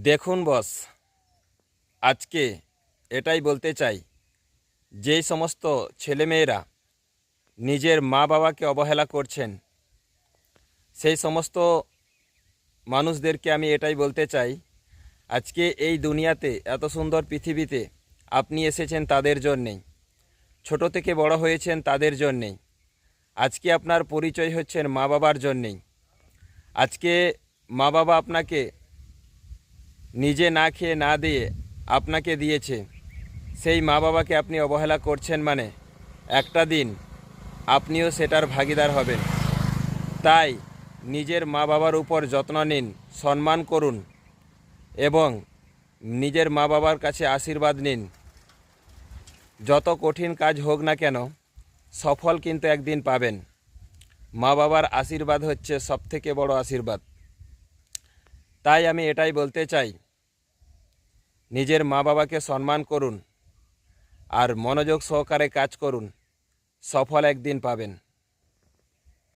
দেখুন বস, আজকে এটাই বলতে চাই, যেই সমস্ত ছেলেমেয়েরা নিজের মা বাবাকে অবহেলা করছেন, সেই সমস্ত মানুষদেরকে আমি এটাই বলতে চাই, আজকে এই দুনিয়াতে এত সুন্দর পৃথিবীতে আপনি এসেছেন তাদের জন্যেই, ছোট থেকে বড় হয়েছেন তাদের জন্যেই। আজকে আপনার পরিচয় হচ্ছেন মা বাবার জন্যেই। আজকে মা বাবা আপনাকে নিজে না খেয়ে না দিয়ে আপনাকে দিয়েছে, সেই মা বাবাকে আপনি অবহেলা করছেন মানে একটা দিন আপনিও সেটার ভাগিদার হবেন। তাই নিজের মা বাবার উপর যত্ন নিন, সম্মান করুন এবং নিজের মা বাবার কাছে আশীর্বাদ নিন। যত কঠিন কাজ হোক না কেন, সফল কিন্তু একদিন পাবেন। মা বাবার আশীর্বাদ হচ্ছে সবথেকে বড় আশীর্বাদ। তাই আমি এটাই বলতে চাই, নিজের মা বাবাকে সম্মান করুন আর মনোযোগ সহকারে কাজ করুন, সফল একদিন পাবেন।